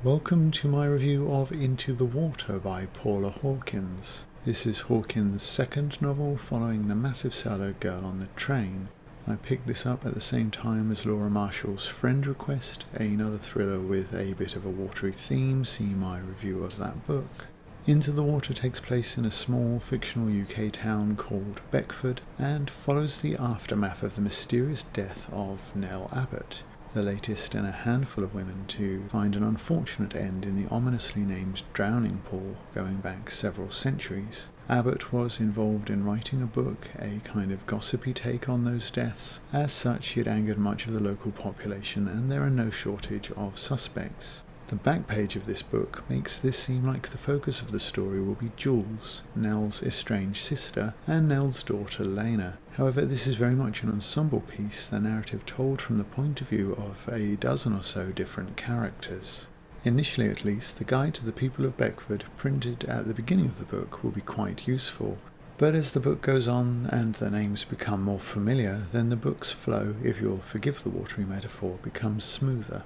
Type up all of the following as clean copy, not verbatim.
Welcome to my review of Into the Water by Paula Hawkins. This is Hawkins' second novel following the massive seller Girl on the Train. I picked this up at the same time as Laura Marshall's Friend Request, another thriller with a bit of a watery theme. See my review of that book. Into the Water takes place in a small fictional UK town called Beckford and follows the aftermath of the mysterious death of Nell Abbott, the latest in a handful of women to find an unfortunate end in the ominously named drowning pool going back several centuries. Abbott was involved in writing a book, a kind of gossipy take on those deaths. As such, he had angered much of the local population, and there are no shortage of suspects. The back page of this book makes this seem like the focus of the story will be Jules, Nell's estranged sister, and Nell's daughter Lena. However, this is very much an ensemble piece, the narrative told from the point of view of a dozen or so different characters. Initially at least, the guide to the people of Beckford, printed at the beginning of the book, will be quite useful. But as the book goes on and the names become more familiar, then the book's flow, if you'll forgive the watery metaphor, becomes smoother.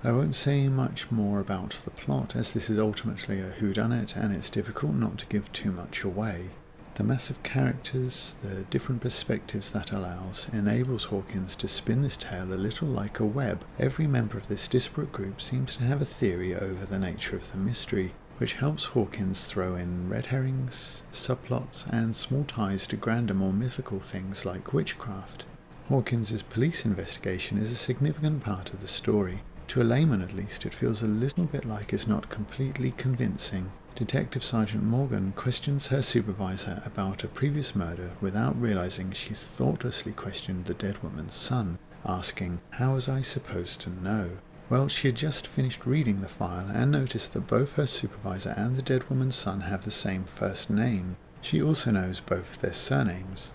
I won't say much more about the plot, as this is ultimately a whodunit and it's difficult not to give too much away. The massive characters, the different perspectives that allows, enables Hawkins to spin this tale a little like a web. Every member of this disparate group seems to have a theory over the nature of the mystery, which helps Hawkins throw in red herrings, subplots, and small ties to grander, more mythical things like witchcraft. Hawkins's police investigation is a significant part of the story. To a layman at least, it feels a little bit like it's not completely convincing. Detective Sergeant Morgan questions her supervisor about a previous murder without realizing she's thoughtlessly questioned the dead woman's son, asking, "How was I supposed to know?" Well, she had just finished reading the file and noticed that both her supervisor and the dead woman's son have the same first name. She also knows both their surnames.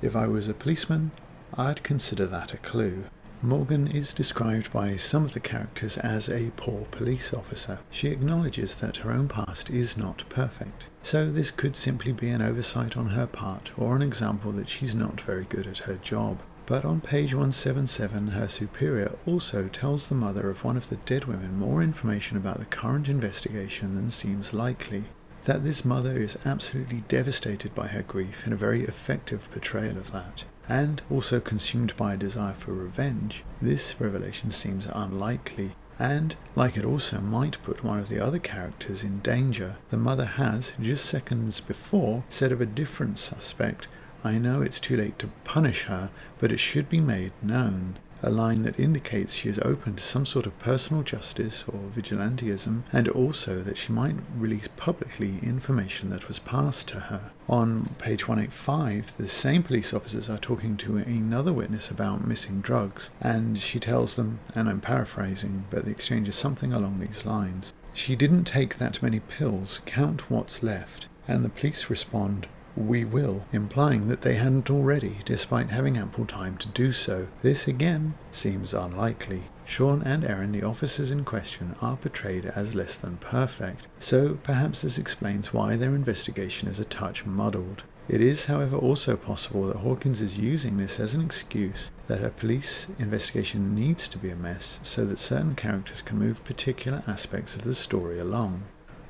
If I was a policeman, I'd consider that a clue. Morgan is described by some of the characters as a poor police officer. She acknowledges that her own past is not perfect, so this could simply be an oversight on her part or an example that she's not very good at her job. But on page 177, her superior also tells the mother of one of the dead women more information about the current investigation than seems likely. That this mother is absolutely devastated by her grief in a very effective portrayal of that, and also consumed by a desire for revenge, this revelation seems unlikely, and, like it also might put one of the other characters in danger. The mother has, just seconds before, said of a different suspect, "I know it's too late to punish her, but it should be made known," a line that indicates she is open to some sort of personal justice or vigilantism, and also that she might release publicly information that was passed to her. On page 185, the same police officers are talking to another witness about missing drugs, and she tells them, and I'm paraphrasing, but the exchange is something along these lines, "She didn't take that many pills, count what's left," and the police respond, "We will," implying that they hadn't already, despite having ample time to do so. This again seems unlikely. Sean and Erin, the officers in question, are portrayed as less than perfect, so perhaps this explains why their investigation is a touch muddled. It is, however, also possible that Hawkins is using this as an excuse that her police investigation needs to be a mess so that certain characters can move particular aspects of the story along.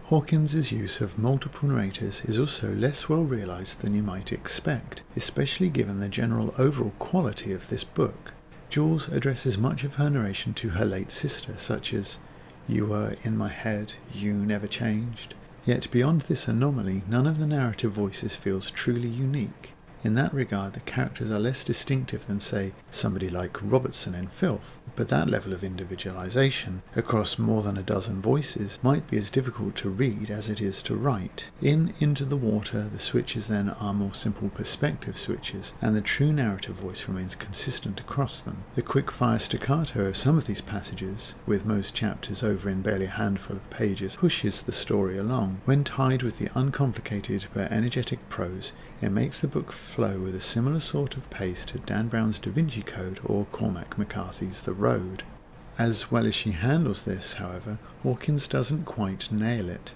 Hawkins's use of multiple narrators is also less well realized than you might expect, especially given the general overall quality of this book. Jules addresses much of her narration to her late sister, such as, "You were in my head, you never changed." Yet beyond this anomaly, none of the narrative voices feels truly unique. In that regard, the characters are less distinctive than, say, somebody like Robertson in Filth, but that level of individualization across more than a dozen voices might be as difficult to read as it is to write. In Into the Water, the switches then are more simple perspective switches, and the true narrative voice remains consistent across them. The quick-fire staccato of some of these passages, with most chapters over in barely a handful of pages, pushes the story along. When tied with the uncomplicated but energetic prose, it makes the book flow with a similar sort of pace to Dan Brown's Da Vinci Code or Cormac McCarthy's The Road. As well as she handles this, however, Hawkins doesn't quite nail it.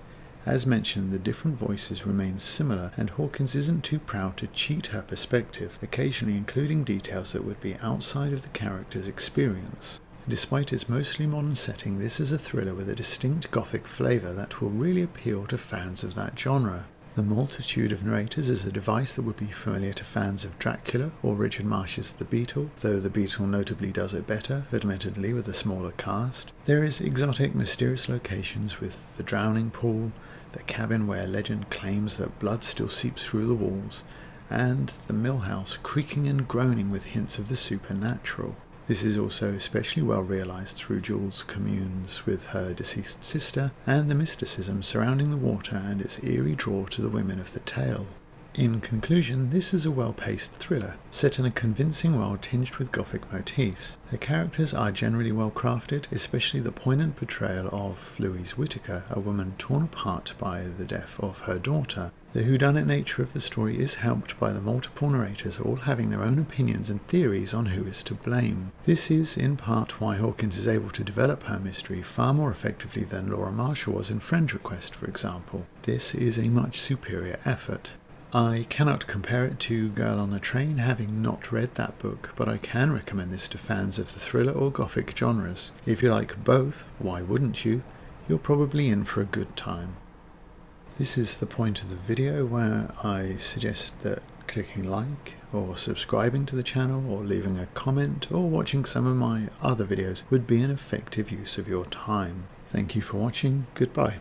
As mentioned, the different voices remain similar, and Hawkins isn't too proud to cheat her perspective, occasionally including details that would be outside of the character's experience. Despite its mostly modern setting, this is a thriller with a distinct gothic flavour that will really appeal to fans of that genre. The multitude of narrators is a device that would be familiar to fans of Dracula or Richard Marsh's The Beetle, though The Beetle notably does it better, admittedly with a smaller cast. There is exotic, mysterious locations with the drowning pool, the cabin where legend claims that blood still seeps through the walls, and the mill house creaking and groaning with hints of the supernatural. This is also especially well realised through Jules' communes with her deceased sister and the mysticism surrounding the water and its eerie draw to the women of the tale. In conclusion, this is a well-paced thriller, set in a convincing world tinged with gothic motifs. The characters are generally well crafted, especially the poignant portrayal of Louise Whitaker, a woman torn apart by the death of her daughter. The whodunit nature of the story is helped by the multiple narrators all having their own opinions and theories on who is to blame. This is in part why Hawkins is able to develop her mystery far more effectively than Laura Marshall was in Friend Request, for example. This is a much superior effort. I cannot compare it to Girl on the Train, having not read that book, but I can recommend this to fans of the thriller or gothic genres. If you like both, why wouldn't you? You're probably in for a good time. This is the point of the video where I suggest that clicking like or subscribing to the channel or leaving a comment or watching some of my other videos would be an effective use of your time. Thank you for watching. Goodbye.